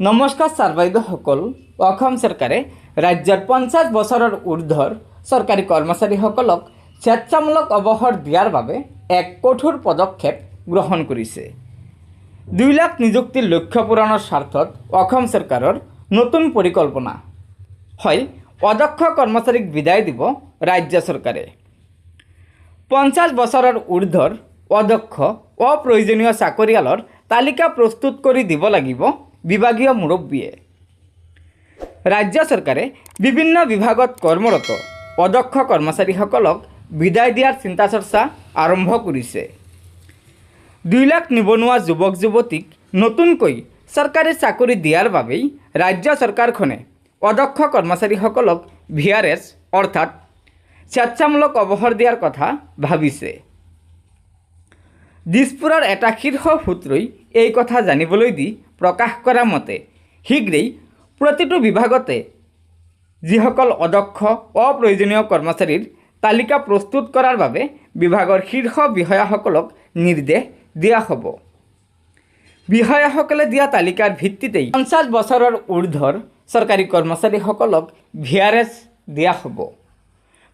নমস্কাৰ ছাৰ বাইদেউসকল। অসম চৰকাৰে ৰাজ্যৰ 50 বছৰৰ ঊৰ্ধৰ চৰকাৰী কৰ্মচাৰীসকলক স্বেচ্ছামূলক অৱসৰ দিয়াৰ বাবে এক কঠোৰ পদক্ষেপ গ্ৰহণ কৰিছে। 2 লাখ নিযুক্তিৰ লক্ষ্য পূৰণৰ স্বাৰ্থত অসম চৰকাৰৰ নতুন পৰিকল্পনা হয় অদক্ষ কৰ্মচাৰীক বিদায় দিব ৰাজ্য চৰকাৰে। 50 বছৰৰ ঊৰ্ধৰ অদক্ষ অপ্ৰয়োজনীয় চাকৰিয়ালৰ তালিকা প্ৰস্তুত কৰি দিব লাগিব বিভাগীয় মুৰব্বীয়ে। ৰাজ্য চৰকাৰে বিভিন্ন বিভাগত কৰ্মৰত অদক্ষ কৰ্মচাৰীসকলক বিদায় দিয়াৰ চিন্তা চৰ্চা আৰম্ভ কৰিছে। 2 লাখ নিবনুৱা যুৱক যুৱতীক নতুনকৈ চৰকাৰী চাকৰি দিয়াৰ বাবেই ৰাজ্য চৰকাৰখনে অদক্ষ কৰ্মচাৰীসকলক VRS অৰ্থাৎ স্বেচ্ছামূলক অৱসৰ দিয়াৰ কথা ভাবিছে। দিছপুৰৰ এটা শীৰ্ষ সূত্ৰই এই কথা জানিবলৈ দি প্ৰকাশ কৰা মতে শীঘ্ৰেই প্ৰতিটো বিভাগতে যিসকল অদক্ষ অপ্ৰয়োজনীয় কৰ্মচাৰীৰ তালিকা প্ৰস্তুত কৰাৰ বাবে বিভাগৰ শীৰ্ষ বিষয়াসকলক নিৰ্দেশ দিয়া হ'ব। বিষয়াসকলে দিয়া তালিকাৰ ভিত্তিতেই 50 বছৰৰ ঊৰ্ধৰ চৰকাৰী কৰ্মচাৰীসকলক VRS দিয়া হ'ব।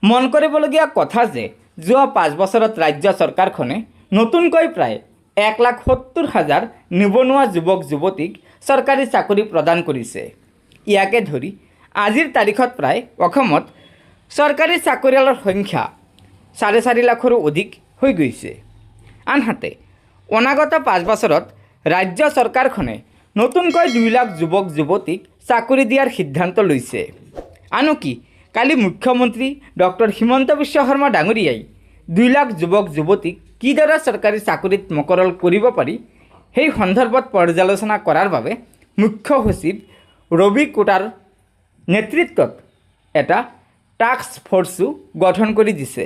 মন কৰিবলগীয়া কথা যে যোৱা 5 বছৰত ৰাজ্য চৰকাৰখনে নতুনকৈ প্ৰায় 1,70,000 নিবনুৱা যুৱক যুৱতীক চৰকাৰী চাকৰি প্ৰদান কৰিছে। ইয়াকে ধৰি আজিৰ তাৰিখত প্ৰায় অসমত চৰকাৰী চাকৰিয়ালৰ সংখ্যা 4.5 লাখৰো অধিক হৈ গৈছে। আনহাতে অনাগত 5 বছৰত ৰাজ্য চৰকাৰখনে নতুনকৈ 2 লাখ যুৱক যুৱতীক চাকৰি দিয়াৰ সিদ্ধান্ত লৈছে। আনকি কালি মুখ্যমন্ত্ৰী ডক্টৰ হিমন্ত বিশ্ব শৰ্মা ডাঙৰীয়াই 2 লাখ যুৱক যুৱতীক কিদৰে চৰকাৰী চাকৰিত মকৰল কৰিব পাৰি সেই সন্দৰ্ভত পৰ্যালোচনা কৰাৰ বাবে মুখ্য সচিব ৰবি কোটাৰ নেতৃত্বত এটা টাস্ক ফ'ৰ্চো গঠন কৰি দিছে।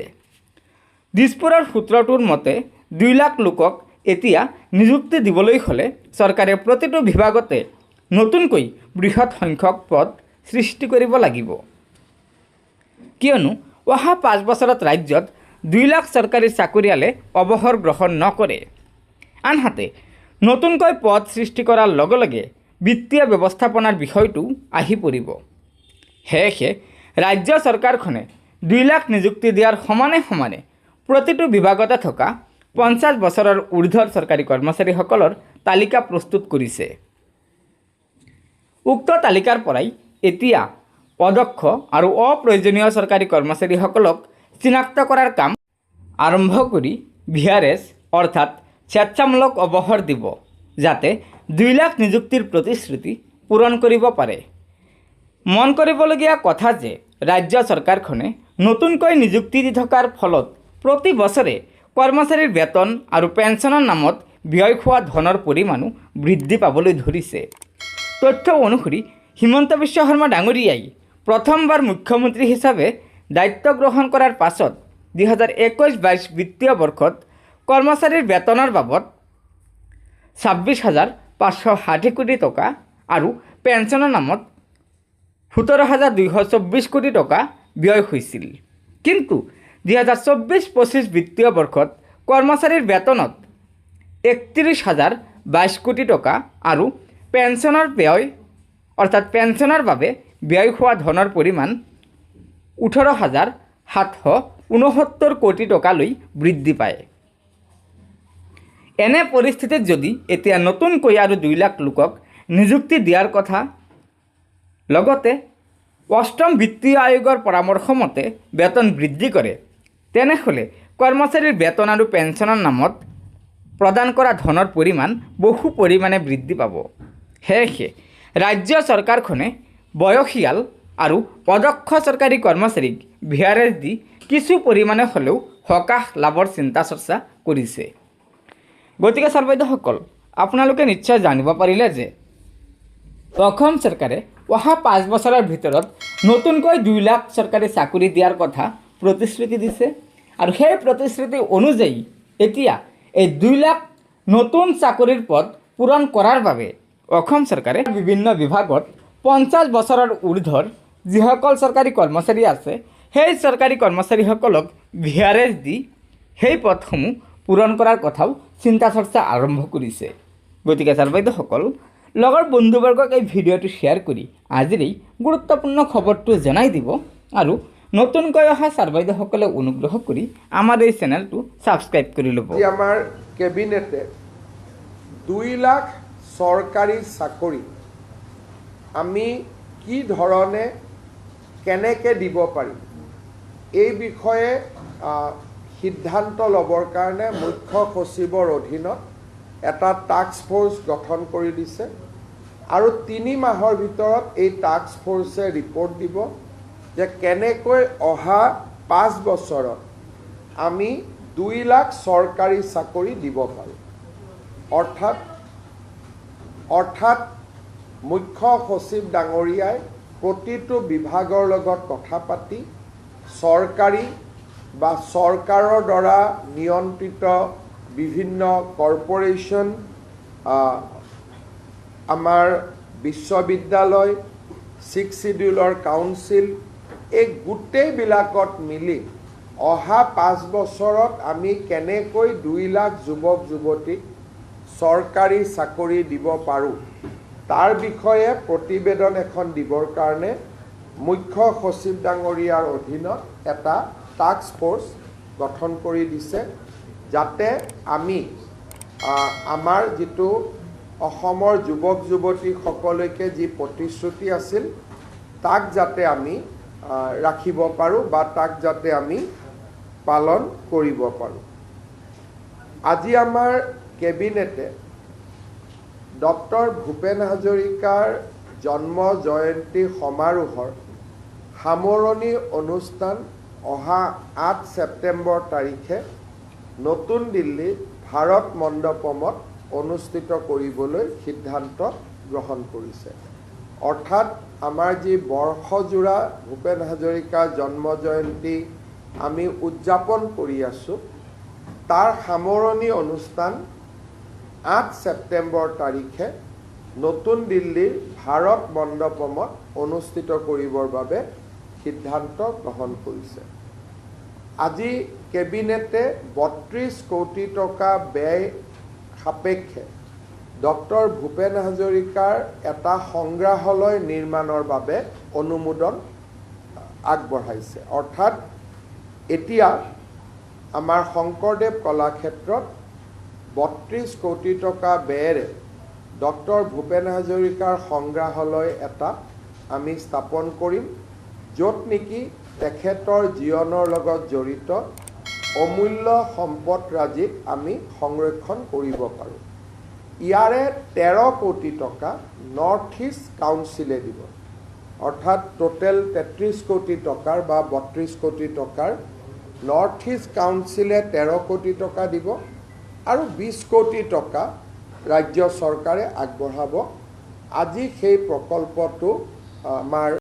দিছপুৰৰ সূত্ৰটোৰ মতে 2 লাখ লোকক এতিয়া নিযুক্তি দিবলৈ হ'লে চৰকাৰে প্ৰতিটো বিভাগতে নতুনকৈ বৃহৎ সংখ্যক পদ সৃষ্টি কৰিব লাগিব। কিয়নো অহা 5 বছৰত ৰাজ্যত 2 লাখ চৰকাৰী চাকৰিয়ালে অৱসৰ গ্ৰহণ নকৰে। আনহাতে নতুনকৈ পদ সৃষ্টি কৰাৰ লগে লগে বিত্তীয় ব্যৱস্থাপনাৰ বিষয়টো আহি পৰিব। সেয়েহে ৰাজ্য চৰকাৰখনে 2 লাখ নিযুক্তি দিয়াৰ সমানে সমানে প্ৰতিটো বিভাগতে থকা 50 বছৰৰ ঊৰ্ধৰ চৰকাৰী কৰ্মচাৰীসকলৰ তালিকা প্ৰস্তুত কৰিছে। উক্ত তালিকাৰ পৰাই এতিয়া অদক্ষ আৰু অপ্ৰয়োজনীয় চৰকাৰী কৰ্মচাৰীসকলক চিনাক্ত কৰাৰ কাম আৰম্ভ কৰি VRS অৰ্থাৎ স্বেচ্ছামূলক অৱসৰ দিব, যাতে 2 লাখ নিযুক্তিৰ প্ৰতিশ্ৰুতি পূৰণ কৰিব পাৰে। মন কৰিবলগীয়া কথা যে ৰাজ্য চৰকাৰখনে নতুনকৈ নিযুক্তি দি থকাৰ ফলত প্ৰতি বছৰে কৰ্মচাৰীৰ বেতন আৰু পেঞ্চনৰ নামত ব্যয় হোৱা ধনৰ পৰিমাণো বৃদ্ধি পাবলৈ ধৰিছে। তথ্য অনুসৰি হিমন্ত বিশ্ব শৰ্মা ডাঙৰীয়াই প্ৰথমবাৰ মুখ্যমন্ত্ৰী হিচাপে দায়িত্ব গ্ৰহণ কৰাৰ পাছত 2021-22 বিত্তীয় বৰ্ষত কৰ্মচাৰীৰ বেতনৰ বাবদ 26,560 কোটি টকা আৰু পেঞ্চনৰ নামত 17,224 কোটি টকা ব্যয় হৈছিল। কিন্তু 2024-25 বিত্তীয় বৰ্ষত কৰ্মচাৰীৰ বেতনত 31,022 কোটি টকা আৰু পেঞ্চনৰ ব্যয় অৰ্থাৎ পেঞ্চনৰ বাবে ব্যয় হোৱা ধনৰ পৰিমাণ 18,769 কোটি টকালৈ বৃদ্ধি পায়। এনে পৰিস্থিতিত যদি এতিয়া নতুনকৈ আৰু 2 লাখ লোকক নিযুক্তি দিয়াৰ কথা লগতে 8ম বিত্তীয় আয়োগৰ পৰামৰ্শ মতে বেতন বৃদ্ধি কৰে, তেনেহ'লে কৰ্মচাৰীৰ বেতন আৰু পেঞ্চনৰ নামত প্ৰদান কৰা ধনৰ পৰিমাণ বহু পৰিমাণে বৃদ্ধি পাব। সেয়েহে ৰাজ্য চৰকাৰখনে বয়সীয়াল আৰু অদক্ষ চৰকাৰী কৰ্মচাৰীক VRS দি কিছু পৰিমাণে হ'লেও সকাহ লাভৰ চিন্তা চৰ্চা কৰিছে। গতিকে ছাৰ বাইদেউসকল, আপোনালোকে নিশ্চয় জানিব পাৰিলে যে অসম চৰকাৰে অহা 5 বছৰৰ ভিতৰত নতুনকৈ 2 লাখ চৰকাৰী চাকৰি দিয়াৰ কথা প্ৰতিশ্ৰুতি দিছে আৰু সেই প্ৰতিশ্ৰুতি অনুযায়ী এতিয়া এই 2 লাখ নতুন চাকৰিৰ পদ পূৰণ কৰাৰ বাবে অসম চৰকাৰে বিভিন্ন বিভাগত 50 বছৰৰ ঊৰ্ধৰ যিসকল চৰকাৰী কৰ্মচাৰী আছে সেই চৰকাৰী কৰ্মচাৰীসকলক VRS দি সেই পদসমূহ পূৰণ কৰাৰ কথাও চিন্তা চৰ্চা আৰম্ভ কৰিছে। গতিকে ছাৰ বাইদেউসকল, লগৰ বন্ধুবৰ্গক এই ভিডিঅ'টো শ্বেয়াৰ কৰি আজিৰ এই গুৰুত্বপূৰ্ণ খবৰটো জনাই দিব আৰু নতুনকৈ অহা ছাৰ বাইদেউসকলে অনুগ্ৰহ কৰি আমাৰ এই চেনেলটো ছাবস্ক্ৰাইব কৰি ল'ব। আমাৰ কেবিনেটে 2 লাখ চৰকাৰী চাকৰি আমি কি ধৰণে কেনেকৈ দিব পাৰিম এই বিষয়ে সিদ্ধান্ত ল'বৰ কাৰণে মুখ্য সচিবৰ অধীনত এটা টাস্ক ফ'ৰ্চ গঠন কৰি দিছে আৰু 3 মাহৰ ভিতৰত এই টাস্ক ফ'ৰ্চে ৰিপৰ্ট দিব যে কেনেকৈ অহা 5 বছৰত আমি 2 লাখ চৰকাৰী চাকৰি দিব পাৰোঁ। অৰ্থাৎ মুখ্য সচিব ডাঙৰীয়াই প্ৰতিটো বিভাগৰ লগত কথা পাতি চৰকাৰী বা চৰকাৰৰ দ্বাৰা নিয়ন্ত্ৰিত বিভিন্ন কৰ্পোৰেশ্যন আমাৰ বিশ্ববিদ্যালয় 6 শিডিউলৰ কাউন্সিল এই গোটেইবিলাকত মিলি অহা 5 বছৰত আমি কেনেকৈ 2 লাখ যুৱক যুৱতীক চৰকাৰী চাকৰি দিব পাৰোঁ তাৰ বিষয়ে প্ৰতিবেদন এখন দিবৰ কাৰণে মুখ্য সচিব ডাঙৰীয়াৰ অধীনত এটা টাস্ক ফ'ৰ্চ গঠন কৰি দিছে যাতে আমি আমাৰ যিটো অসমৰ যুৱক যুৱতীসকলৈকে যি প্ৰতিশ্ৰুতি আছিল তাক যাতে আমি ৰাখিব পাৰোঁ বা তাক যাতে আমি পালন কৰিব পাৰোঁ। আজি আমাৰ কেবিনেটে ডক্টৰ ভূপেন হাজৰিকাৰ জন্ম জয়ন্তী সমাৰোহৰ সামৰণি অনুষ্ঠান অহা 8 ছেপ্টেম্বৰ তাৰিখে নতুন দিল্লী ভাৰত মণ্ডপমত অনুষ্ঠিত কৰিবলৈ সিদ্ধান্ত গ্ৰহণ কৰিছে। অৰ্থাৎ আমাৰ যি বৰ্ষজোৰা ভূপেন হাজৰিকাৰ জন্ম জয়ন্তী আমি উদযাপন কৰি আছোঁ তাৰ সামৰণি অনুষ্ঠান 8 ছেপ্টেম্বৰ তাৰিখে নতুন দিল্লীৰ ভাৰত মণ্ডপমত অনুষ্ঠিত কৰিবৰ বাবে সিদ্ধান্ত গ্ৰহণ কৰিছে। আজি কেবিনেটে 32 কোটি টকা ব্যয় সাপেক্ষে ডক্টৰ ভূপেন হাজৰিকাৰ এটা সংগ্ৰহালয় নিৰ্মাণৰ বাবে অনুমোদন আগবঢ়াইছে। অৰ্থাৎ এতিয়া আমাৰ শংকৰদেৱ কলাক্ষেত্ৰত 32 কোটি টকা ব্যয়েৰে ডক্টৰ ভূপেন হাজৰিকাৰ সংগ্ৰহালয় এটা আমি স্থাপন কৰিম য'ত নেকি তেখেতৰ জীৱনৰ লগত জড়িত অমূল্য সম্পদৰাজিক আমি সংৰক্ষণ কৰিব পাৰোঁ। ইয়াৰে 13 কোটি টকা নৰ্থ ইষ্ট কাউন্সিলে দিব। অৰ্থাৎ টোটেল 33 কোটি টকাৰ বা 32 কোটি টকাৰ নৰ্থ ইষ্ট কাউন্সিলে 13 কোটি টকা দিব আৰু 20 কোটি টকা ৰাজ্য চৰকাৰে আগবঢ়াব। আজি সেই প্ৰকল্পটো আমাৰ